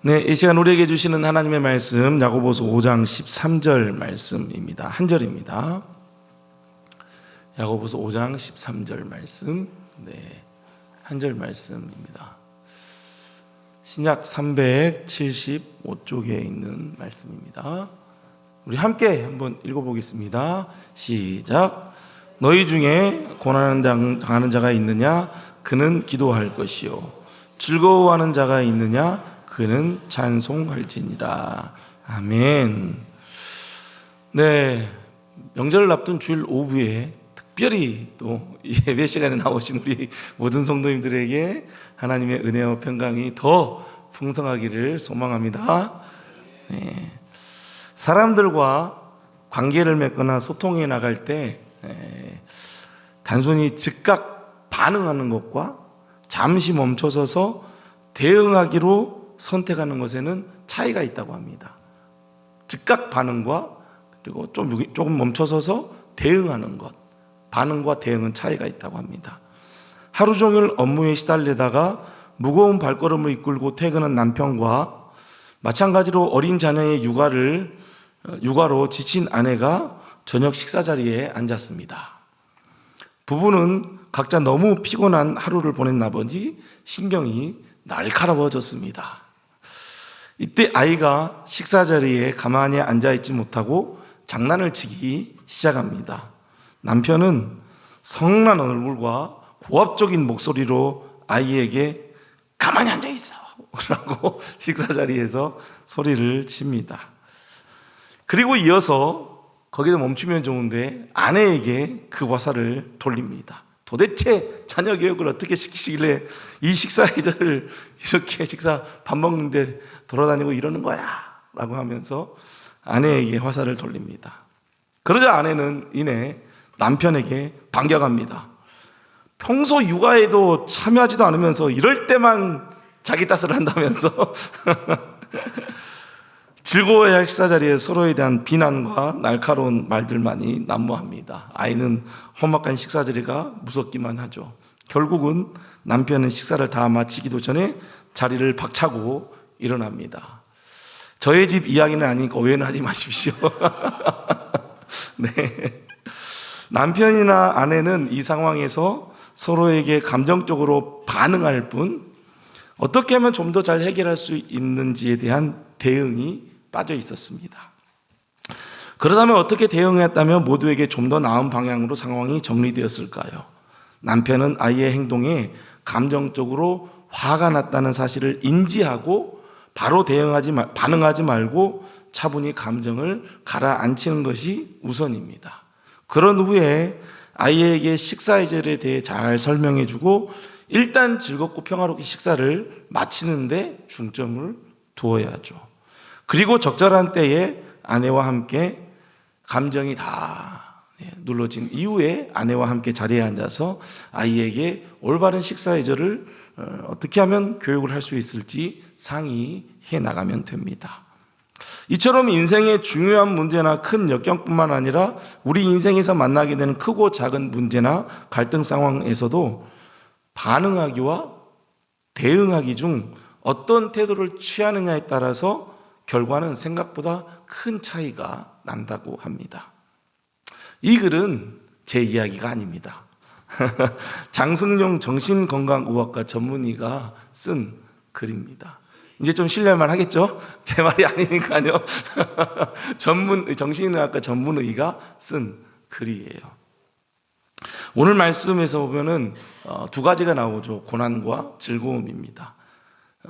네, 이 시간 우리에게 주시는 하나님의 말씀 야고보서 5장 13절 말씀입니다. 한 절입니다. 야고보서 5장 13절 말씀, 한 절 말씀입니다. 신약 375쪽에 있는 말씀입니다. 우리 함께 한번 읽어보겠습니다. 시작. 너희 중에 고난을 당하는 자가 있느냐? 그는 기도할 것이요. 즐거워하는 자가 있느냐? 그는 찬송할지니라. 아멘. 네, 명절을 앞둔 주일 오후에 특별히 또 예배 시간에 나오신 우리 모든 성도님들에게 하나님의 은혜와 평강이 더 풍성하기를 소망합니다. 네. 사람들과 관계를 맺거나 소통해 나갈 때 단순히 즉각 반응하는 것과 잠시 멈춰서서 대응하기로 선택하는 것에는 차이가 있다고 합니다. 즉각 반응과 그리고 조금 멈춰서서 대응하는 것, 반응과 대응은 차이가 있다고 합니다. 하루 종일 업무에 시달리다가 무거운 발걸음을 이끌고 퇴근한 남편과 마찬가지로 어린 자녀의 육아로 지친 아내가 저녁 식사 자리에 앉았습니다. 부부는 각자 너무 피곤한 하루를 보낸 나머지 신경이 날카로워졌습니다. 이때 아이가 식사 자리에 가만히 앉아있지 못하고 장난을 치기 시작합니다. 남편은 성난 얼굴과 고압적인 목소리로 아이에게 가만히 앉아있어 라고 식사 자리에서 소리를 칩니다. 그리고 이어서 거기서 멈추면 좋은데 아내에게 그 화살을 돌립니다. 도대체 자녀 교육을 어떻게 시키시길래 이 식사 계절을 이렇게 밥 먹는데 돌아다니고 이러는 거야 라고 하면서 아내에게 화살을 돌립니다. 그러자 아내는 이내 남편에게 반격합니다. 평소 육아에도 참여하지도 않으면서 이럴 때만 자기 탓을 한다면서 즐거워야 할 식사 자리에 서로에 대한 비난과 날카로운 말들만이 난무합니다. 아이는 험악한 식사 자리가 무섭기만 하죠. 결국은 남편은 식사를 다 마치기도 전에 자리를 박차고 일어납니다. 저의 집 이야기는 아니니까 오해는 하지 마십시오. 네. 남편이나 아내는 이 상황에서 서로에게 감정적으로 반응할 뿐 어떻게 하면 좀 더 잘 해결할 수 있는지에 대한 대응이 빠져 있었습니다. 그러다면 어떻게 대응했다면 모두에게 좀 더 나은 방향으로 상황이 정리되었을까요? 남편은 아이의 행동에 감정적으로 화가 났다는 사실을 인지하고 바로 반응하지 말고 차분히 감정을 가라앉히는 것이 우선입니다. 그런 후에 아이에게 식사 예절에 대해 잘 설명해주고 일단 즐겁고 평화롭게 식사를 마치는데 중점을 두어야죠. 그리고 적절한 때에 아내와 함께 감정이 다 눌러진 이후에 아내와 함께 자리에 앉아서 아이에게 올바른 식사 예절을 어떻게 하면 교육을 할 수 있을지 상의해 나가면 됩니다. 이처럼 인생의 중요한 문제나 큰 역경뿐만 아니라 우리 인생에서 만나게 되는 크고 작은 문제나 갈등 상황에서도 반응하기와 대응하기 중 어떤 태도를 취하느냐에 따라서 결과는 생각보다 큰 차이가 난다고 합니다. 이 글은 제 이야기가 아닙니다. 장승용 정신건강의학과 전문의가 쓴 글입니다. 이제 좀 신뢰할 하겠죠? 제 말이 아니니까요. 정신의학과 전문의가 쓴 글이에요. 오늘 말씀에서 보면은 두 가지가 나오죠. 고난과 즐거움입니다.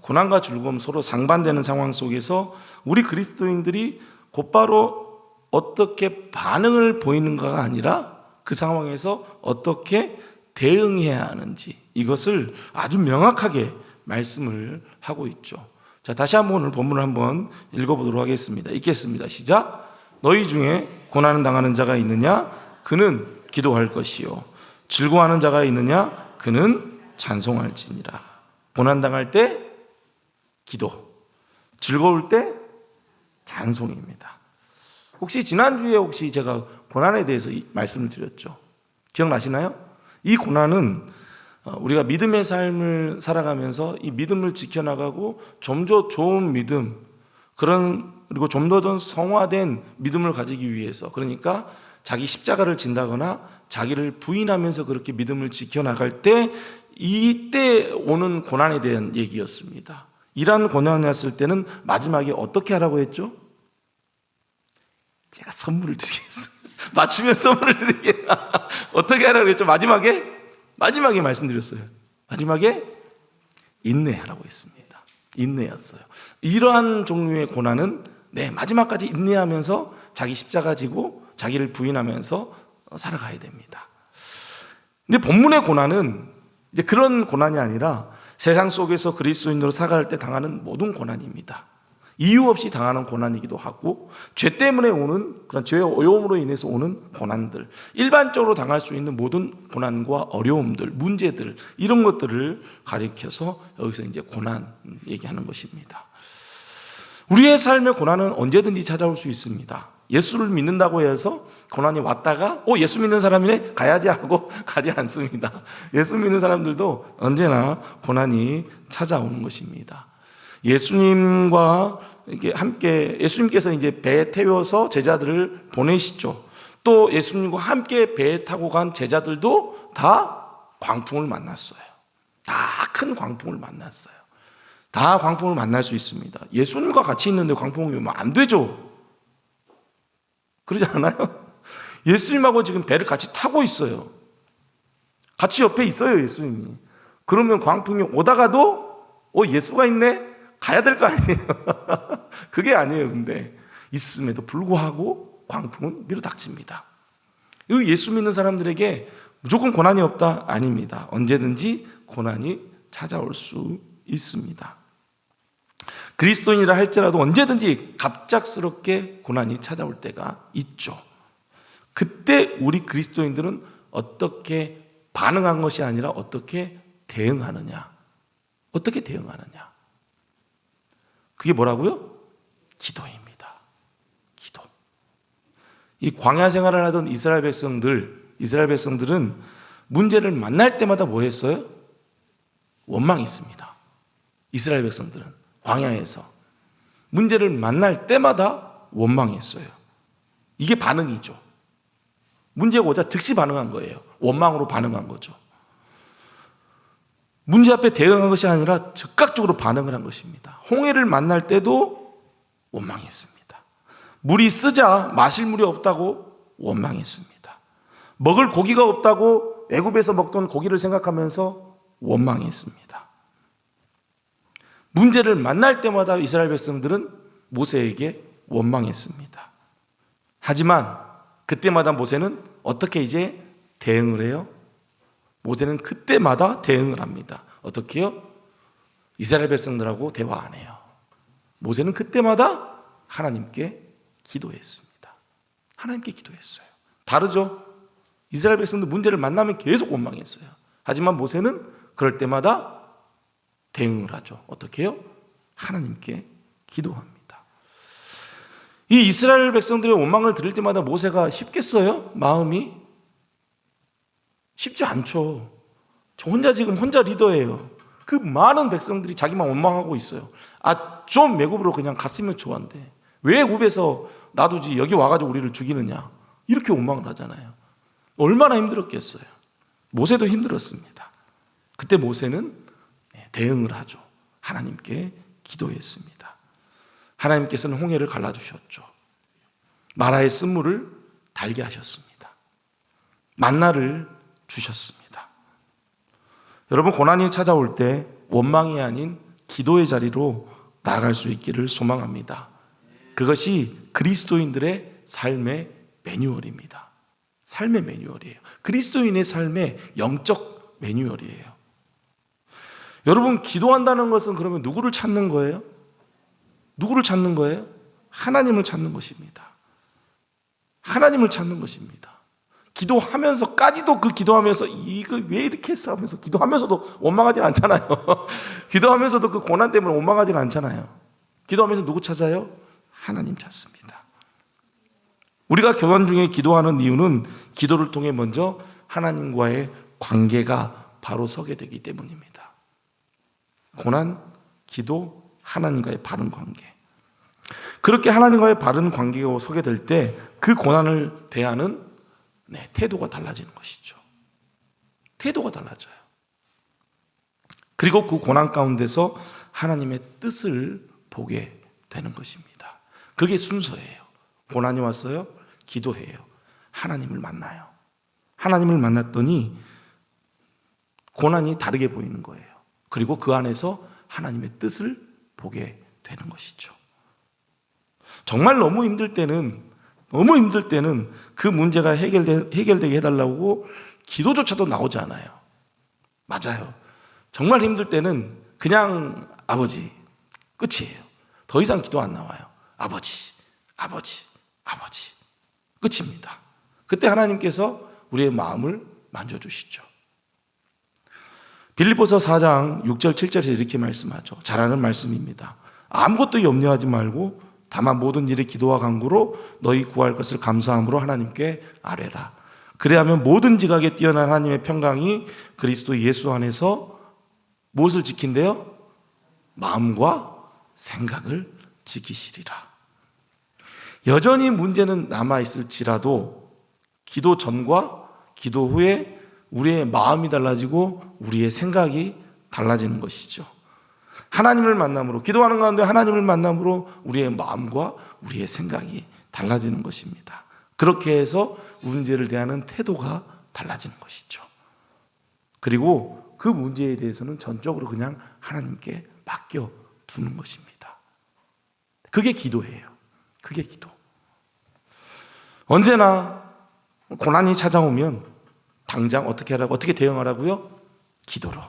고난과 즐거움 서로 상반되는 상황 속에서 우리 그리스도인들이 곧바로 어떻게 반응을 보이는가가 아니라 그 상황에서 어떻게 대응해야 하는지 이것을 아주 명확하게 말씀을 하고 있죠. 자, 다시 한번 오늘 본문을 한번 읽어보도록 하겠습니다. 읽겠습니다. 시작. 너희 중에 고난을 당하는 자가 있느냐? 그는 기도할 것이요. 즐거워하는 자가 있느냐? 그는 찬송할지니라. 고난당할 때 기도, 즐거울 때 찬송입니다. 혹시 지난주에 제가 고난에 대해서 말씀을 드렸죠? 기억나시나요? 이 고난은 우리가 믿음의 삶을 살아가면서 이 믿음을 지켜나가고 좀 더 좋은 믿음, 그리고 좀 더 성화된 믿음을 가지기 위해서, 그러니까 자기 십자가를 진다거나 자기를 부인하면서 그렇게 믿음을 지켜나갈 때, 이때 오는 고난에 대한 얘기였습니다. 이러한 고난이 왔을 때는 마지막에 어떻게 하라고 했죠? 제가 선물을 드리겠습니다. 맞추면 선물을 드리겠습니다. 어떻게 하라고 했죠? 마지막에 말씀드렸어요. 마지막에 인내하라고 했습니다. 인내였어요. 이러한 종류의 고난은 마지막까지 인내하면서 자기 십자가 지고 자기를 부인하면서 살아가야 됩니다. 근데 본문의 고난은 이제 그런 고난이 아니라 세상 속에서 그리스도인으로 살아갈 때 당하는 모든 고난입니다. 이유 없이 당하는 고난이기도 하고, 죄 때문에 오는 그런 죄의 어려움으로 인해서 오는 고난들, 일반적으로 당할 수 있는 모든 고난과 어려움들, 문제들, 이런 것들을 가리켜서 여기서 이제 고난 얘기하는 것입니다. 우리의 삶의 고난은 언제든지 찾아올 수 있습니다. 예수를 믿는다고 해서 고난이 왔다가 예수 믿는 사람이네 가야지 하고 가지 않습니다. 예수 믿는 사람들도 언제나 고난이 찾아오는 것입니다. 예수님과 이렇게 함께, 예수님께서 이제 배에 태워서 제자들을 보내시죠. 또 예수님과 함께 배에 타고 간 제자들도 다 광풍을 만났어요. 다 큰 광풍을 만났어요. 다 광풍을 만날 수 있습니다. 예수님과 같이 있는데 광풍이 오면 안 되죠. 그러지 않아요? 예수님하고 지금 배를 같이 타고 있어요. 같이 옆에 있어요, 예수님이. 그러면 광풍이 오다가도 예수가 있네? 가야 될 거 아니에요. 그게 아니에요. 근데 있음에도 불구하고 광풍은 밀어닥칩니다. 예수 믿는 사람들에게 무조건 고난이 없다? 아닙니다. 언제든지 고난이 찾아올 수 있습니다. 그리스도인이라 할지라도 언제든지 갑작스럽게 고난이 찾아올 때가 있죠. 그때 우리 그리스도인들은 어떻게 반응한 것이 아니라 어떻게 대응하느냐. 어떻게 대응하느냐. 그게 뭐라고요? 기도입니다. 기도. 이 광야 생활을 하던 이스라엘 백성들은 문제를 만날 때마다 뭐 했어요? 원망했습니다. 이스라엘 백성들은 광야에서 문제를 만날 때마다 원망했어요. 이게 반응이죠. 문제가 오자 즉시 반응한 거예요. 원망으로 반응한 거죠. 문제 앞에 대응한 것이 아니라 즉각적으로 반응을 한 것입니다. 홍해를 만날 때도 원망했습니다. 물이 쓰자 마실 물이 없다고 원망했습니다. 먹을 고기가 없다고 애굽에서 먹던 고기를 생각하면서 원망했습니다. 문제를 만날 때마다 이스라엘 백성들은 모세에게 원망했습니다. 하지만 그때마다 모세는 어떻게 이제 대응을 해요? 모세는 그때마다 대응을 합니다. 어떻게 해요? 이스라엘 백성들하고 대화 안 해요. 모세는 그때마다 하나님께 기도했습니다. 하나님께 기도했어요. 다르죠? 이스라엘 백성들 문제를 만나면 계속 원망했어요. 하지만 모세는 그럴 때마다 대응을 하죠. 어떻게 해요? 하나님께 기도합니다. 이 이스라엘 백성들의 원망을 들을 때마다 모세가 쉽겠어요? 마음이? 쉽지 않죠. 저 혼자 리더예요. 그 많은 백성들이 자기만 원망하고 있어요. 좀 애굽으로 그냥 갔으면 좋았는데 왜 애굽에서 놔두지 여기 와가지고 우리를 죽이느냐 이렇게 원망을 하잖아요. 얼마나 힘들었겠어요. 모세도 힘들었습니다. 그때 모세는 대응을 하죠. 하나님께 기도했습니다. 하나님께서는 홍해를 갈라주셨죠. 마라의 쓴물을 달게 하셨습니다. 만나를 주셨습니다. 여러분, 고난이 찾아올 때 원망이 아닌 기도의 자리로 나아갈 수 있기를 소망합니다. 그것이 그리스도인들의 삶의 매뉴얼입니다. 삶의 매뉴얼이에요. 그리스도인의 삶의 영적 매뉴얼이에요. 여러분, 기도한다는 것은 그러면 누구를 찾는 거예요? 누구를 찾는 거예요? 하나님을 찾는 것입니다. 하나님을 찾는 것입니다. 기도하면서까지도 그 기도하면서 이거 왜 이렇게 했어 하면서 기도하면서도 원망하진 않잖아요. 기도하면서도 그 고난 때문에 원망하진 않잖아요. 기도하면서 누구 찾아요? 하나님 찾습니다. 우리가 교단 중에 기도하는 이유는 기도를 통해 먼저 하나님과의 관계가 바로 서게 되기 때문입니다. 고난, 기도, 하나님과의 바른 관계. 그렇게 하나님과의 바른 관계가 서게 될 때 그 고난을 대하는 태도가 달라지는 것이죠. 태도가 달라져요. 그리고 그 고난 가운데서 하나님의 뜻을 보게 되는 것입니다. 그게 순서예요. 고난이 왔어요. 기도해요. 하나님을 만나요. 하나님을 만났더니 고난이 다르게 보이는 거예요. 그리고 그 안에서 하나님의 뜻을 보게 되는 것이죠. 정말 너무 힘들 때는 그 문제가 해결되게 해달라고 기도조차도 나오지 않아요. 맞아요. 정말 힘들 때는 그냥 아버지, 끝이에요. 더 이상 기도 안 나와요. 아버지, 아버지, 아버지. 끝입니다. 그때 하나님께서 우리의 마음을 만져주시죠. 빌립보서 4장 6절 7절에서 이렇게 말씀하죠. 잘 아는 말씀입니다. 아무것도 염려하지 말고 다만 모든 일에 기도와 간구로 너희 구할 것을 감사함으로 하나님께 아뢰라. 그래야면 모든 지각에 뛰어난 하나님의 평강이 그리스도 예수 안에서 무엇을 지킨대요? 마음과 생각을 지키시리라. 여전히 문제는 남아있을지라도 기도 전과 기도 후에 우리의 마음이 달라지고 우리의 생각이 달라지는 것이죠. 하나님을 만남으로, 기도하는 가운데 하나님을 만남으로 우리의 마음과 우리의 생각이 달라지는 것입니다. 그렇게 해서 문제를 대하는 태도가 달라지는 것이죠. 그리고 그 문제에 대해서는 전적으로 그냥 하나님께 맡겨두는 것입니다. 그게 기도예요. 그게 기도. 언제나 고난이 찾아오면 당장 어떻게 하라고, 어떻게 대응하라고요? 기도로.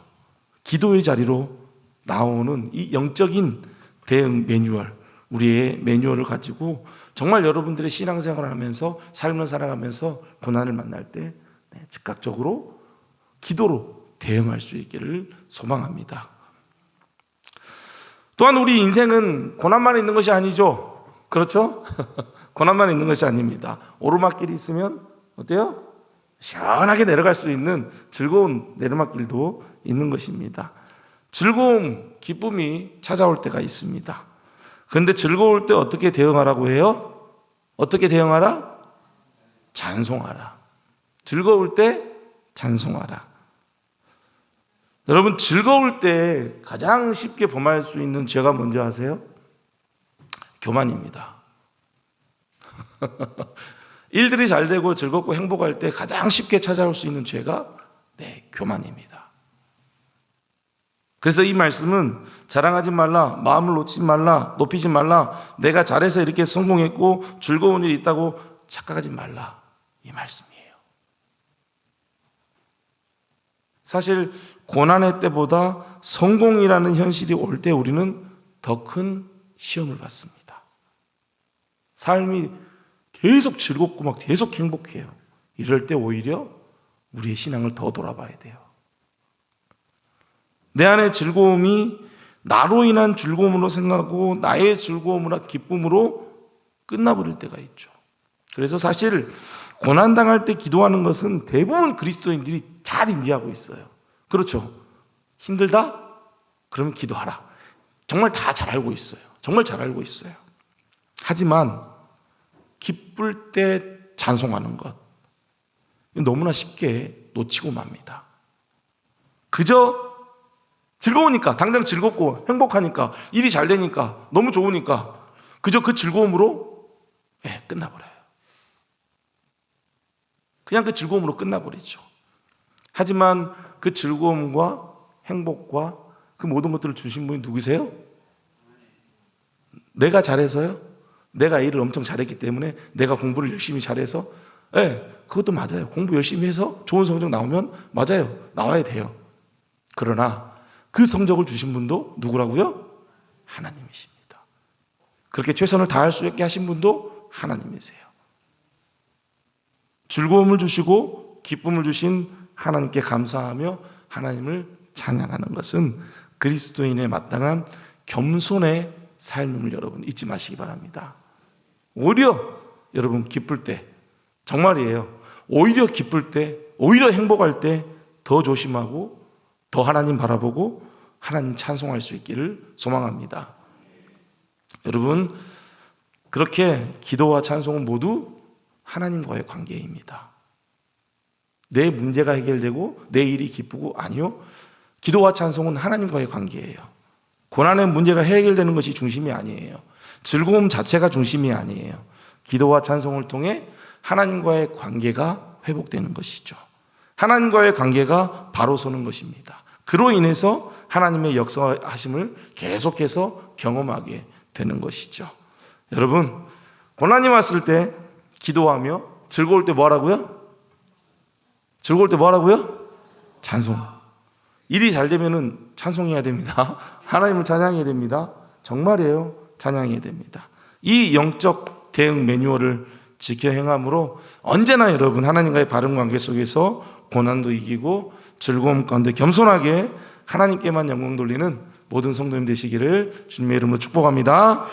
기도의 자리로 나오는 이 영적인 대응 매뉴얼, 우리의 매뉴얼을 가지고 정말 여러분들의 신앙생활을 하면서 삶을 살아가면서 고난을 만날 때 즉각적으로 기도로 대응할 수 있기를 소망합니다. 또한 우리 인생은 고난만 있는 것이 아니죠. 그렇죠? 고난만 있는 것이 아닙니다. 오르막길이 있으면 어때요? 시원하게 내려갈 수 있는 즐거운 내리막길도 있는 것입니다. 즐거움, 기쁨이 찾아올 때가 있습니다. 그런데 즐거울 때 어떻게 대응하라고 해요? 어떻게 대응하라? 찬송하라. 즐거울 때 찬송하라. 여러분, 즐거울 때 가장 쉽게 범할 수 있는 죄가 뭔지 아세요? 교만입니다. 일들이 잘 되고 즐겁고 행복할 때 가장 쉽게 찾아올 수 있는 죄가 교만입니다. 그래서 이 말씀은 자랑하지 말라, 마음을 놓지 말라, 높이지 말라, 내가 잘해서 이렇게 성공했고 즐거운 일이 있다고 착각하지 말라, 이 말씀이에요. 사실 고난의 때보다 성공이라는 현실이 올 때 우리는 더 큰 시험을 받습니다. 삶이 계속 즐겁고 막 계속 행복해요. 이럴 때 오히려 우리의 신앙을 더 돌아봐야 돼요. 내 안의 즐거움이 나로 인한 즐거움으로 생각하고 나의 즐거움이나 기쁨으로 끝나버릴 때가 있죠. 그래서 사실 고난당할 때 기도하는 것은 대부분 그리스도인들이 잘 인지하고 있어요. 그렇죠? 힘들다? 그러면 기도하라. 정말 다 잘 알고 있어요. 정말 잘 알고 있어요. 하지만 기쁠 때 찬송하는 것, 너무나 쉽게 놓치고 맙니다. 그저 즐거우니까, 당장 즐겁고 행복하니까, 일이 잘 되니까, 너무 좋으니까 그저 그 즐거움으로 끝나버려요. 그냥 그 즐거움으로 끝나버리죠. 하지만 그 즐거움과 행복과 그 모든 것들을 주신 분이 누구세요? 내가 잘해서요? 내가 일을 엄청 잘했기 때문에, 내가 공부를 열심히 잘해서, 그것도 맞아요. 공부 열심히 해서 좋은 성적 나오면 맞아요. 나와야 돼요. 그러나 그 성적을 주신 분도 누구라고요? 하나님이십니다. 그렇게 최선을 다할 수 있게 하신 분도 하나님이세요. 즐거움을 주시고 기쁨을 주신 하나님께 감사하며 하나님을 찬양하는 것은 그리스도인의 마땅한 겸손의 삶임을 여러분 잊지 마시기 바랍니다. 오히려 여러분 기쁠 때, 정말이에요, 오히려 기쁠 때, 오히려 행복할 때 더 조심하고 더 하나님 바라보고 하나님 찬송할 수 있기를 소망합니다. 여러분, 그렇게 기도와 찬송은 모두 하나님과의 관계입니다. 내 문제가 해결되고 내 일이 기쁘고, 아니요. 기도와 찬송은 하나님과의 관계예요. 고난의 문제가 해결되는 것이 중심이 아니에요. 즐거움 자체가 중심이 아니에요. 기도와 찬송을 통해 하나님과의 관계가 회복되는 것이죠. 하나님과의 관계가 바로 서는 것입니다. 그로 인해서 하나님의 역사하심을 계속해서 경험하게 되는 것이죠. 여러분, 고난이 왔을 때 기도하며, 즐거울 때 뭐하라고요? 즐거울 때 뭐하라고요? 찬송. 일이 잘 되면은 찬송해야 됩니다. 하나님을 찬양해야 됩니다. 정말이에요. 찬양해야 됩니다. 이 영적 대응 매뉴얼을 지켜 행함으로 언제나 여러분 하나님과의 바른 관계 속에서 고난도 이기고 즐거움 가운데 겸손하게 하나님께만 영광 돌리는 모든 성도님 되시기를 주님의 이름으로 축복합니다.